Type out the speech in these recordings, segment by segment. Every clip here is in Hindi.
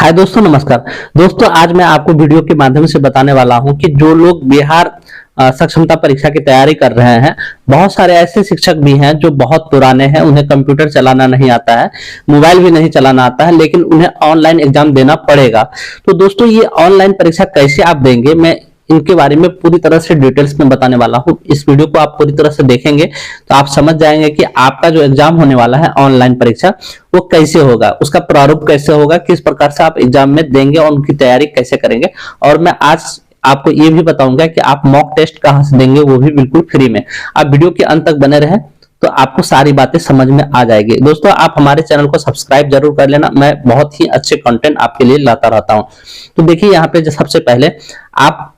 हाय दोस्तों, नमस्कार दोस्तों। आज मैं आपको वीडियो के माध्यम से बताने वाला हूं कि जो लोग बिहार सक्षमता परीक्षा की तैयारी कर रहे हैं, बहुत सारे ऐसे शिक्षक भी हैं जो बहुत पुराने हैं, उन्हें कंप्यूटर चलाना नहीं आता है, मोबाइल भी नहीं चलाना आता है, लेकिन उन्हें ऑनलाइन एग्जाम देना पड़ेगा। तो दोस्तों, ये ऑनलाइन परीक्षा कैसे आप देंगे, मैं इनके बारे में पूरी तरह से डिटेल्स में बताने वाला हूं। इस वीडियो को आप पूरी तरह से देखेंगे तो आप समझ जाएंगे कि आपका जो एग्जाम होने वाला है ऑनलाइन परीक्षा, वो कैसे होगा, उसका प्रारूप कैसे होगा, किस प्रकार से आप एग्जाम में देंगे और उनकी तैयारी कैसे करेंगे। और मैं आज आपको ये भी बताऊंगा कि आप मॉक टेस्ट कहां से देंगे, वो भी बिल्कुल फ्री में। आप वीडियो के अंत तक बने रहें तो आपको सारी बातें समझ में आ जाएगी। दोस्तों, आप हमारे चैनल को सब्सक्राइब जरूर कर लेना, मैं बहुत ही अच्छे कंटेंट आपके लिए लाता रहता हूं। तो देखिए, यहाँ पे सबसे पहले आप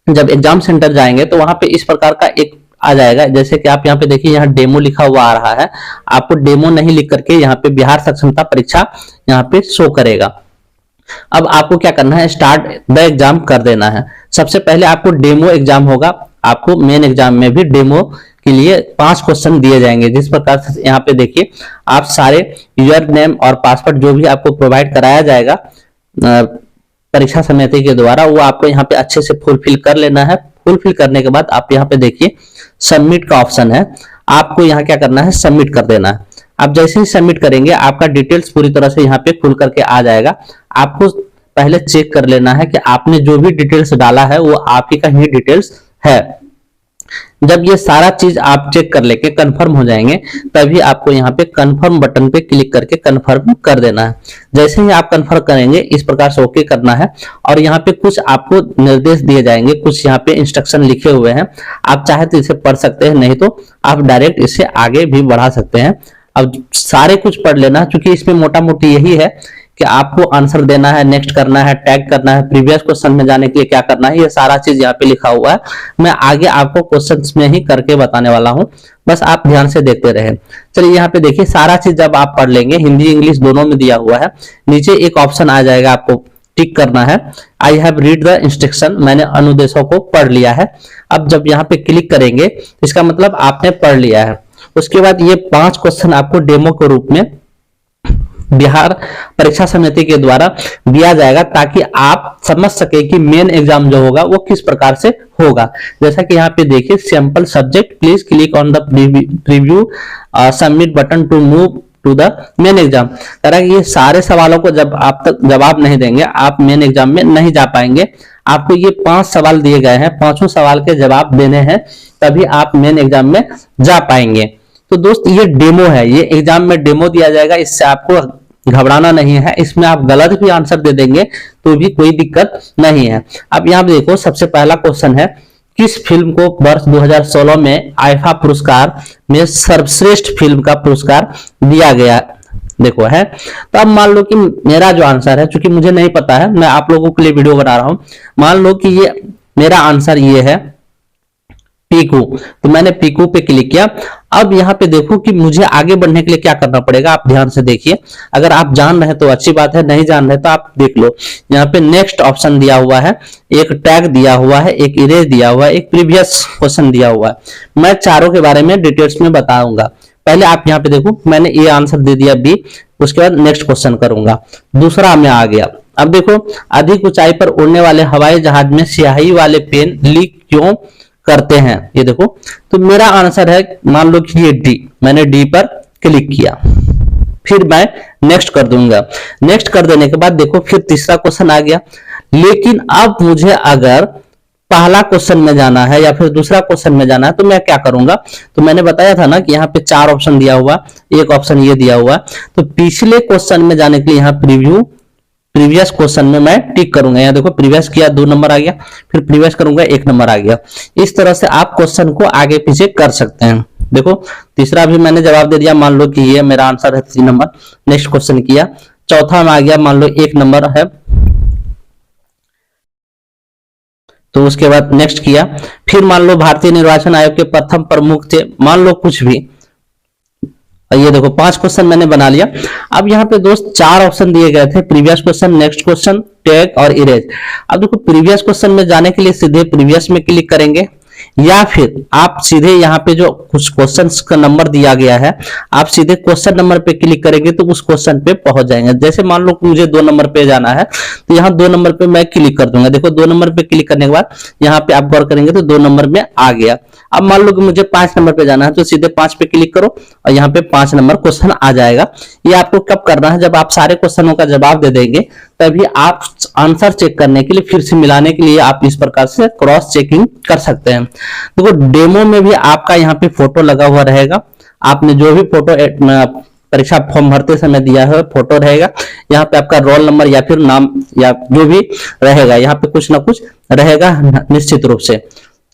जब एग्जाम सेंटर जाएंगे तो वहां पे इस प्रकार का एक आ जाएगा, जैसे कि आप यहाँ पे देखिए, यहाँ डेमो लिखा हुआ आ रहा है। आपको डेमो नहीं लिख करके यहाँ पे बिहार सक्षमता परीक्षा यहाँ पे शो करेगा। अब आपको क्या करना है, स्टार्ट द एग्जाम कर देना है। सबसे पहले आपको डेमो एग्जाम होगा, आपको मेन एग्जाम में भी डेमो के लिए 5 क्वेश्चन दिए जाएंगे। जिस प्रकार से यहाँ पे देखिए, आप सारे यूजर नेम और पासवर्ड जो भी आपको प्रोवाइड कराया जाएगा परीक्षा समिति के द्वारा, वो आपको यहाँ पे अच्छे से फुलफिल कर लेना है। फुलफिल करने के बाद आप यहाँ पे देखिए सबमिट का ऑप्शन है, आपको यहाँ क्या करना है, सबमिट कर देना है। आप जैसे ही सबमिट करेंगे आपका डिटेल्स पूरी तरह से यहाँ पे खुल करके आ जाएगा। आपको पहले चेक कर लेना है कि आपने जो भी डिटेल्स डाला है वो आप ही का ही डिटेल्स है। जब ये सारा चीज आप चेक कर लेके कंफर्म हो जाएंगे, तभी आपको यहाँ पे कंफर्म बटन पे क्लिक करके कंफर्म कर देना है। जैसे ही आप कंफर्म करेंगे, इस प्रकार से ओके करना है और यहाँ पे कुछ आपको निर्देश दिए जाएंगे, कुछ यहाँ पे इंस्ट्रक्शन लिखे हुए हैं। आप चाहे तो इसे पढ़ सकते हैं, नहीं तो आप डायरेक्ट इसे आगे भी बढ़ा सकते हैं। अब सारे कुछ पढ़ लेना, क्योंकि इसमें मोटा मोटी यही है कि आपको आंसर देना है, नेक्स्ट करना है, टैग करना है, प्रीवियस क्वेश्चन में जाने के लिए क्या करना है, ये सारा चीज यहाँ पे लिखा हुआ है। मैं आगे आपको क्वेश्चंस में ही करके बताने वाला हूँ, बस आप ध्यान से देखते रहें। चलिए, यहाँ पे देखिए सारा चीज जब आप पढ़ लेंगे, हिंदी इंग्लिश दोनों में दिया हुआ है। नीचे एक ऑप्शन आ जाएगा, आपको टिक करना है, I have read the instruction, मैंने अनुदेशों को पढ़ लिया है। अब जब यहाँ पे क्लिक करेंगे, इसका मतलब आपने पढ़ लिया है। उसके बाद ये 5 क्वेश्चन आपको डेमो के रूप में बिहार परीक्षा समिति के द्वारा दिया जाएगा, ताकि आप समझ सके कि मेन एग्जाम जो होगा वो किस प्रकार से होगा। जैसा कि यहाँ पे देखिए, sample subject, please click on the preview submit button to move to the main exam. तरह ये सारे सवालों को जब आप तक जवाब नहीं देंगे, आप मेन एग्जाम में नहीं जा पाएंगे। आपको ये 5 सवाल दिए गए हैं, 5 सवाल के जवाब देने हैं, तभी आप मेन एग्जाम में जा पाएंगे। तो दोस्त, ये डेमो है, ये एग्जाम में डेमो दिया जाएगा, इससे आपको घबराना नहीं है। इसमें आप गलत भी आंसर दे देंगे तो भी कोई दिक्कत नहीं है। अब यहाँ देखो, सबसे पहला क्वेश्चन है, किस फिल्म को वर्ष 2016 में आईफा पुरस्कार में सर्वश्रेष्ठ फिल्म का पुरस्कार दिया गया, देखो है। तो अब मान लो कि मेरा जो आंसर है, चूंकि मुझे नहीं पता है, मैं आप लोगों के लिए वीडियो बना रहा हूं, मान लो कि ये मेरा आंसर ये है पीकू, तो मैंने पीकू पे क्लिक किया। अब यहाँ पे देखो कि मुझे आगे बढ़ने के लिए क्या करना पड़ेगा, आप ध्यान से देखिए। अगर आप जान रहे तो अच्छी बात है, नहीं जान रहे तो आप देख लो। यहाँ पे नेक्स्ट ऑप्शन दिया हुआ है, एक टैग दिया हुआ है, एक इरेज दिया हुआ है, एक प्रीवियस क्वेश्चन दिया हुआ है। मैं चारों के बारे में डिटेल्स में बताऊंगा। पहले आप यहाँ पे देखो, मैंने ये आंसर दे दिया बी, उसके बाद नेक्स्ट क्वेश्चन करूंगा। दूसरा में आ गया, अब देखो, अधिक ऊंचाई पर उड़ने वाले हवाई जहाज में स्याही वाले पेन लीक क्यों करते हैं, ये देखो। तो मेरा आंसर है, मान लो कि ये डी, मैंने डी पर क्लिक किया, फिर मैं नेक्स्ट कर दूंगा। नेक्स्ट कर देने के बाद देखो, फिर तीसरा क्वेश्चन आ गया। लेकिन अब मुझे अगर पहला क्वेश्चन में जाना है या फिर दूसरा क्वेश्चन में जाना है, तो मैं क्या करूंगा, तो मैंने बताया था ना कि यहाँ पे 4 ऑप्शन दिया हुआ, एक ऑप्शन ये दिया हुआ। तो पिछले क्वेश्चन में जाने के लिए यहाँ प्रीव्यू प्रीवियस क्वेश्चन में मैं टिक करूंगा। यहाँ देखो, प्रीवियस किया 2 नंबर आ गया, फिर प्रीवियस करूंगा 1 नंबर आ गया। इस तरह से आप क्वेश्चन को आगे पीछे कर सकते हैं। देखो, तीसरा भी मैंने जवाब दे दिया, मान लो कि ये मेरा आंसर है 3 नंबर। नेक्स्ट क्वेश्चन किया, चौथा में आ गया, मान लो 1 नंबर है, तो उसके बाद नेक्स्ट किया। फिर मान लो भारतीय निर्वाचन आयोग के प्रथम प्रमुख थे, मान लो कुछ भी, ये देखो 5 क्वेश्चन मैंने बना लिया। अब यहाँ पे दोस्त 4 ऑप्शन दिए गए थे, previous question, next question, tag और इरेज। अब देखो, प्रीवियस क्वेश्चन में जाने के लिए सीधे प्रीवियस में क्लिक करेंगे, या फिर आप सीधे यहाँ पे जो कुछ क्वेश्चंस का नंबर दिया गया है, आप सीधे क्वेश्चन नंबर पे क्लिक करेंगे तो उस क्वेश्चन पे पहुंच जाएंगे। जैसे मान लो मुझे 2 नंबर पे जाना है, तो यहाँ 2 नंबर पे मैं क्लिक कर दूंगा। देखो 2 नंबर पे क्लिक करने के बाद यहाँ पे आप गौर करेंगे तो 2 नंबर में आ गया। अब मान लो कि मुझे 5 नंबर पे जाना है, तो सीधे 5 पे क्लिक करो और यहाँ पे 5 नंबर क्वेश्चन आ जाएगा। ये आपको कब करना है, जब आप सारे क्वेश्चनों का जवाब दे देंगे, तभी आप आंसर चेक करने के लिए, फिर से मिलाने के लिए आप इस प्रकार से क्रॉस चेकिंग कर सकते हैं। देखो डेमो में भी आपका यहाँ पे फोटो लगा हुआ रहेगा। आपने जो भी फोटो परीक्षा फॉर्म भरते समय दिया है फोटो रहेगा। यहाँ पे आपका रोल नंबर या फिर नाम या जो भी रहेगा, यहाँ पे कुछ ना कुछ रहेगा निश्चित रूप से।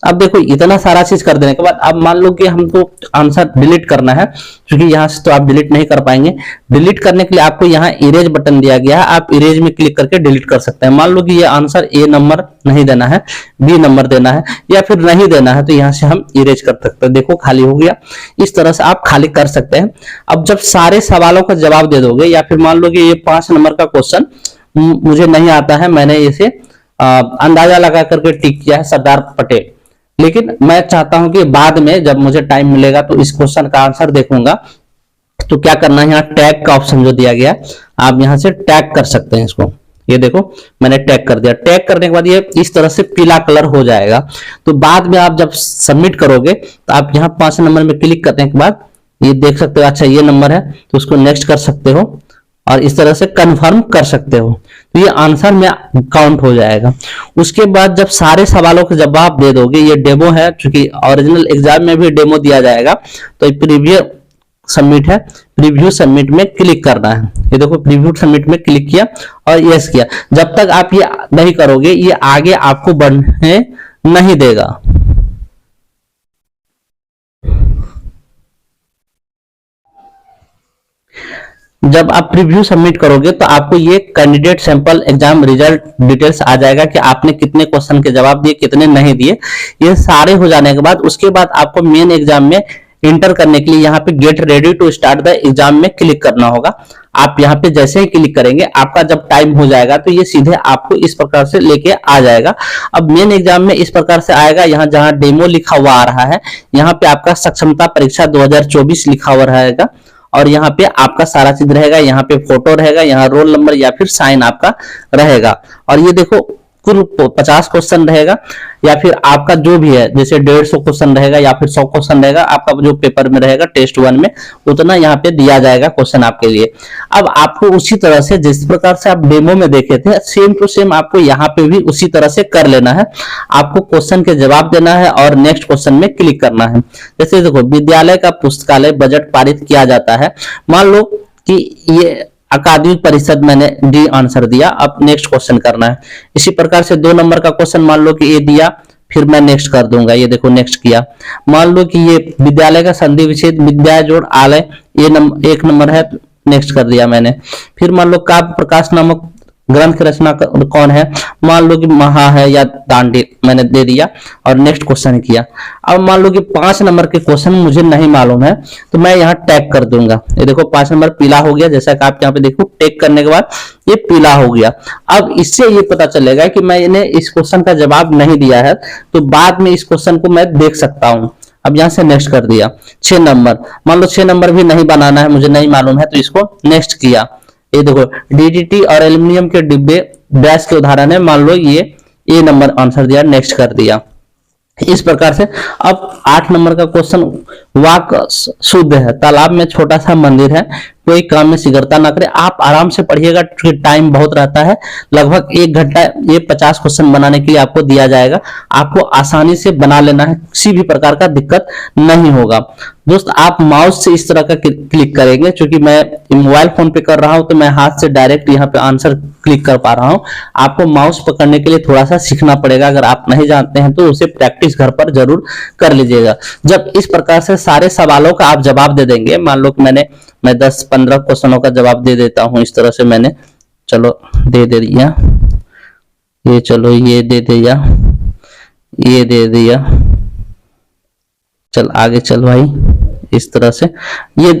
अब देखो इतना सारा चीज कर देने के बाद अब मान लो कि हमको आंसर डिलीट करना है, क्योंकि यहाँ से तो आप डिलीट नहीं कर पाएंगे। डिलीट करने के लिए आपको यहाँ इरेज बटन दिया गया है, आप इरेज में क्लिक करके डिलीट कर सकते हैं। मान लो कि ये आंसर ए नंबर नहीं देना है, बी नंबर देना है या फिर नहीं देना है, तो यहाँ से हम इरेज कर सकते हैं। देखो खाली हो गया। इस तरह से आप खाली कर सकते हैं। अब जब सारे सवालों का जवाब दे दोगे, या फिर मान लो कि ये 5 नंबर का क्वेश्चन मुझे नहीं आता है, मैंने इसे अंदाजा लगा करके टिक किया है सरदार पटेल, लेकिन मैं चाहता हूं कि बाद में जब मुझे टाइम मिलेगा तो इस क्वेश्चन का आंसर देखूंगा। तो क्या करना है, यहाँ टैग का ऑप्शन जो दिया गया, आप यहां से टैग कर सकते हैं इसको। ये देखो मैंने टैग कर दिया। टैग करने के बाद ये इस तरह से पीला कलर हो जाएगा। तो बाद में आप जब सबमिट करोगे तो आप यहाँ 5 नंबर में क्लिक करने के बाद ये देख सकते हो, अच्छा ये नंबर है तो उसको नेक्स्ट कर सकते हो और इस तरह से कंफर्म कर सकते हो। तो ये आंसर में काउंट हो जाएगा। उसके बाद जब सारे सवालों के जवाब दे दोगे, ये डेमो है, क्योंकि ओरिजिनल एग्जाम में भी डेमो दिया जाएगा, तो प्रीव्यू सबमिट है, प्रीव्यू सबमिट में क्लिक करना है। ये देखो प्रीव्यू सबमिट में क्लिक किया और यस किया। जब तक आप ये नहीं करोगे ये आगे आपको बढ़ने नहीं देगा। जब आप प्रीव्यू सबमिट करोगे तो आपको ये candidate sample exam result details आ जाएगा कि आपने कितने क्वेश्चन के जवाब दिए, कितने नहीं दिए। ये सारे हो जाने के बाद उसके बाद आपको मेन एग्जाम में इंटर करने के लिए यहाँ पे get ready to start the exam में क्लिक करना होगा। आप यहाँ पे जैसे ही क्लिक करेंगे, आपका जब टाइम हो जाएगा तो ये सीधे आपको इस प्रकार से लेके आ जाएगा। अब मेन एग्जाम में इस प्रकार से आएगा, यहाँ जहाँ डेमो लिखा हुआ आ रहा है, यहाँ पे आपका सक्षमता परीक्षा 2024 लिखा हुआ रहेगा और यहाँ पे आपका सारा चीज रहेगा। यहाँ पे फोटो रहेगा, यहाँ रोल नंबर या फिर साइन आपका रहेगा। और ये देखो कुल 50 क्वेश्चन रहेगा या फिर आपका जो भी है, जैसे 150 क्वेश्चन रहेगा या फिर 100 क्वेश्चन रहेगा, आपका जो पेपर में रहेगा टेस्ट 1 में उतना यहाँ पे दिया जाएगा क्वेश्चन आपके लिए। अब आपको उसी तरह से जिस प्रकार से आप डेमो में देखे थे, सेम टू सेम आपको यहाँ पे भी उसी तरह से कर लेना है। आपको क्वेश्चन के जवाब देना है और नेक्स्ट क्वेश्चन में क्लिक करना है। जैसे देखो, विद्यालय का पुस्तकालय बजट पारित किया जाता है। मान लो कि ये अकादमिक परिषद मैंने डी आंसर दिया, अब नेक्स्ट क्वेश्चन करना है। इसी प्रकार से 2 नंबर का क्वेश्चन मान लो कि ये दिया, फिर मैं नेक्स्ट कर दूंगा। ये देखो नेक्स्ट किया। मान लो कि ये विद्यालय का संधि विच्छेद विद्या जोड़ आलय, ये 1 नंबर है, नेक्स्ट कर दिया मैंने। फिर मान लो काव्य प्रकाश नामक ग्रंथ की रचना कौन है, मान लो कि महा है या दांडी, मैंने दे दिया और नेक्स्ट क्वेश्चन किया। अब मान लो कि 5 नंबर के क्वेश्चन मुझे नहीं मालूम है तो मैं यहाँ टैग कर दूंगा। ये देखो 5 नंबर पीला हो गया, जैसा कि आप यहाँ पे देखो टैग करने के बाद ये पीला हो गया। अब इससे ये पता चलेगा कि मैंने इस क्वेश्चन का जवाब नहीं दिया है, तो बाद में इस क्वेश्चन को मैं देख सकता हूँ। अब यहाँ से नेक्स्ट कर दिया। 6 नंबर, मान लो 6 नंबर भी नहीं बनाना है, मुझे नहीं मालूम है, तो इसको नेक्स्ट किया। ये देखो डीडीटी और एल्युमिनियम के डिब्बे डैश के उदाहरण है, मान लो ये ए नंबर आंसर दिया, नेक्स्ट कर दिया। इस प्रकार से अब 8 नंबर का क्वेश्चन, वाक शुद्ध है, तालाब में छोटा सा मंदिर है, कोई काम में शीघ्रता ना करे। आप आराम से पढ़िएगा, टाइम बहुत रहता है, लगभग 1 घंटा ये 50 क्वेश्चन बनाने के लिए आपको दिया जाएगा। आपको आसानी से बना लेना है, किसी भी प्रकार का दिक्कत नहीं होगा। दोस्त आप माउस से इस तरह का क्लिक करेंगे, क्योंकि मैं मोबाइल फोन पे कर रहा हूं तो मैं हाथ से डायरेक्ट यहाँ पे आंसर क्लिक कर पा रहा हूं। आपको माउस पकड़ने के लिए थोड़ा सा सीखना पड़ेगा, अगर आप नहीं जानते हैं तो उसे प्रैक्टिस घर पर जरूर कर लीजिएगा। जब इस प्रकार से सारे सवालों का आप जवाब दे देंगे, मान लो कि मैं 10-15 क्वेश्चनों का जवाब दे देता हूं, इस तरह से मैंने चलो दे दिया, ये चलो ये दे दिया, ये दे दिया, चल आगे चल भाई। इस तरह से ये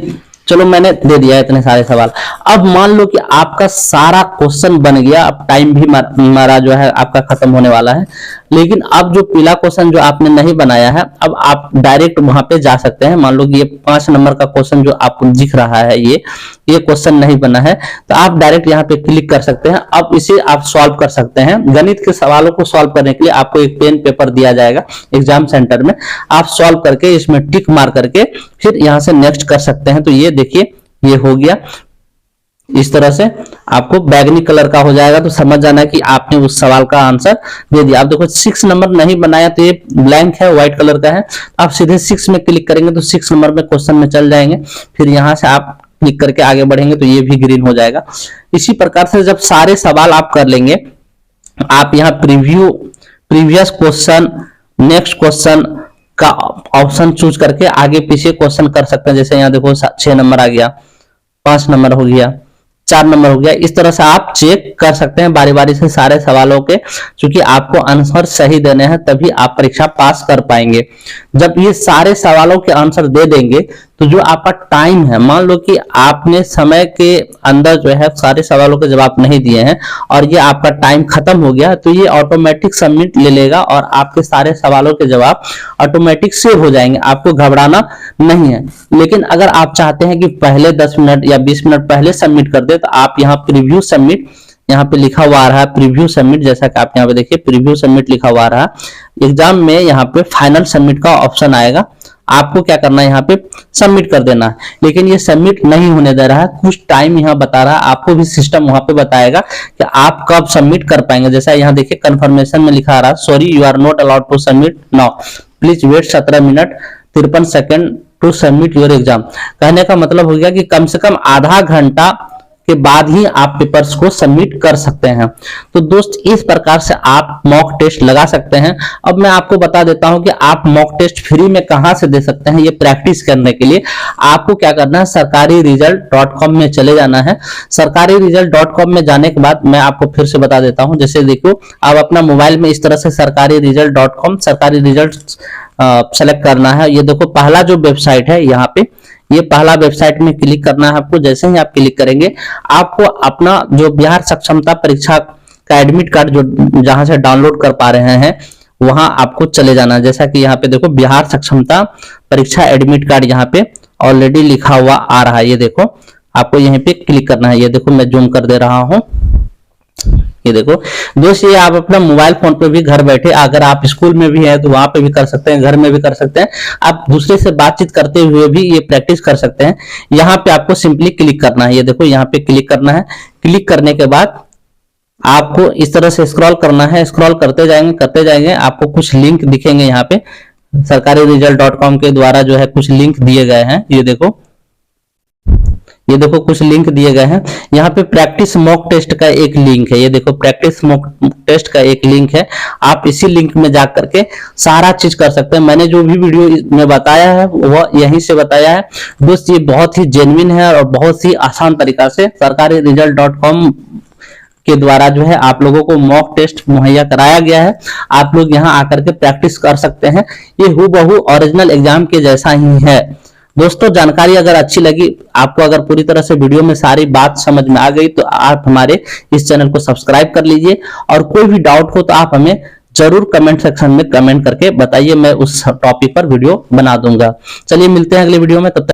चलो मैंने दे दिया इतने सारे सवाल। अब मान लो कि आपका सारा क्वेश्चन बन गया, अब टाइम भी हमारा जो है आपका खत्म होने वाला है, लेकिन अब जो पीला क्वेश्चन जो आपने नहीं बनाया है, अब आप डायरेक्ट वहां पे जा सकते हैं। मान लो कि ये 5 नंबर का क्वेश्चन जो आपको दिख रहा है, ये क्वेश्चन नहीं बना है, तो आप डायरेक्ट यहाँ पे क्लिक कर सकते हैं। अब इसे आप सॉल्व कर सकते हैं। गणित के सवालों को सॉल्व करने के लिए आपको एक पेन पेपर दिया जाएगा एग्जाम सेंटर में, आप सॉल्व करके इसमें टिक मार करके फिर यहाँ से नेक्स्ट कर सकते हैं। तो ये देखिए ये हो गया, इस तरह से आपको बैगनी कलर का हो जाएगा, तो समझ जाना कि आपने उस सवाल का आंसर दे दिया। आप देखो 6 नंबर नहीं बनाया तो ये ब्लैंक है, व्हाइट कलर का है। आप सीधे 6 में क्लिक करेंगे तो 6 नंबर में क्वेश्चन में चल जाएंगे, फिर यहां से आप क्लिक करके आगे बढ़ेंगे तो ये भी ग्रीन हो जाएगा। इसी प्रकार से जब सारे सवाल आप कर लेंगे, आप यहाँ प्रीवियस क्वेश्चन, नेक्स्ट क्वेश्चन का ऑप्शन चूज करके आगे पीछे क्वेश्चन कर सकते हैं। जैसे यहाँ देखो 6 नंबर आ गया, 5 नंबर हो गया, 4 नंबर हो गया। इस तरह से आप चेक कर सकते हैं बारी बारी से सारे सवालों के, क्योंकि आपको आंसर सही देने हैं, तभी आप परीक्षा पास कर पाएंगे। जब ये सारे सवालों के आंसर दे देंगे तो जो आपका टाइम है, मान लो कि आपने समय के अंदर जो है सारे सवालों के जवाब नहीं दिए हैं और ये आपका टाइम खत्म हो गया, तो ये ऑटोमेटिक सबमिट ले लेगा और आपके सारे सवालों के जवाब ऑटोमेटिक सेव हो जाएंगे। आपको घबराना नहीं है। लेकिन अगर आप चाहते हैं कि पहले 10 मिनट या 20 मिनट पहले सबमिट कर दे, तो आप यहाँ प्रीव्यू सबमिट, यहाँ पे लिखा हुआ आ रहा है प्रीव्यू सबमिट, जैसा कि आप यहाँ पे देखिए प्रीव्यू सबमिट लिखा हुआ आ रहा है। एग्जाम में यहाँ पे फाइनल सबमिट का ऑप्शन आएगा, आपको क्या करना है यहाँ पे सबमिट कर देना है। लेकिन ये सबमिट नहीं होने दे रहा है, कुछ टाइम यहाँ बता रहा है, आपको भी सिस्टम वहां पे बताएगा कि आप कब सबमिट कर पाएंगे। जैसा यहाँ देखिए कंफर्मेशन में लिखा आ रहा है, sorry you are not allowed to submit now, please wait 17 minute 53 second to submit your exam. कहने का मतलब हो गया कि कम से कम आधा घंटा के बाद ही आप पेपर्स को सबमिट कर सकते हैं। तो दोस्त इस प्रकार से आप मॉक टेस्ट लगा सकते हैं। अब मैं आपको बता देता हूं कि आप मॉक टेस्ट फ्री में कहां से दे सकते हैं। ये प्रैक्टिस करने के लिए आपको क्या करना है, sarkariresult.com में चले जाना है। sarkariresult.com में जाने के बाद मैं आपको फिर से बता देता हूं। जैसे देखो, आप अपना मोबाइल में इस तरह से sarkariresult.com सरकारी रिजल्ट सेलेक्ट करना है। ये देखो पहला जो वेबसाइट है, यहाँ पे ये पहला वेबसाइट में क्लिक करना है आपको। जैसे ही आप क्लिक करेंगे, आपको अपना जो बिहार सक्षमता परीक्षा का एडमिट कार्ड जो जहां से डाउनलोड कर पा रहे हैं, वहां आपको चले जाना है। जैसा कि यहाँ पे देखो बिहार सक्षमता परीक्षा एडमिट कार्ड यहाँ पे ऑलरेडी लिखा हुआ आ रहा है। ये देखो आपको यहीं पे क्लिक करना है। ये देखो मैं जूम कर दे रहा हूं, ये देखो दोस्त, ये आप अपना मोबाइल फोन पे भी घर बैठे, अगर आप स्कूल में भी हैं तो वहां पे भी कर सकते हैं, घर में भी कर सकते हैं। आप दूसरे से बातचीत करते हुए भी ये प्रैक्टिस कर सकते हैं। यहाँ पे आपको सिंपली क्लिक करना है। ये देखो यहाँ पे क्लिक करना है। क्लिक करने के बाद आपको इस तरह से स्क्रॉल करना है। स्क्रॉल करते जाएंगे, आपको कुछ लिंक दिखेंगे यहाँ पे। sarkariresult.com के द्वारा जो है कुछ लिंक दिए गए हैं। ये देखो कुछ लिंक दिए गए हैं। यहाँ पे प्रैक्टिस मॉक टेस्ट का एक लिंक है। ये देखो प्रैक्टिस मॉक टेस्ट का एक लिंक है। आप इसी लिंक में जा करके सारा चीज कर सकते हैं। मैंने जो भी वीडियो में बताया है वह यहीं से बताया है। दोस्त ये बहुत ही जेन्युइन है और बहुत ही आसान तरीका से sarkariresult.com के द्वारा जो है आप लोगों को मॉक टेस्ट मुहैया कराया गया है। आप लोग यहाँ आकर के प्रैक्टिस कर सकते हैं। ये हूबहू ओरिजिनल एग्जाम के जैसा ही है। दोस्तों जानकारी अगर अच्छी लगी आपको, अगर पूरी तरह से वीडियो में सारी बात समझ में आ गई, तो आप हमारे इस चैनल को सब्सक्राइब कर लीजिए। और कोई भी डाउट हो तो आप हमें जरूर कमेंट सेक्शन में कमेंट करके बताइए, मैं उस टॉपिक पर वीडियो बना दूंगा। चलिए मिलते हैं अगले वीडियो में, तब तक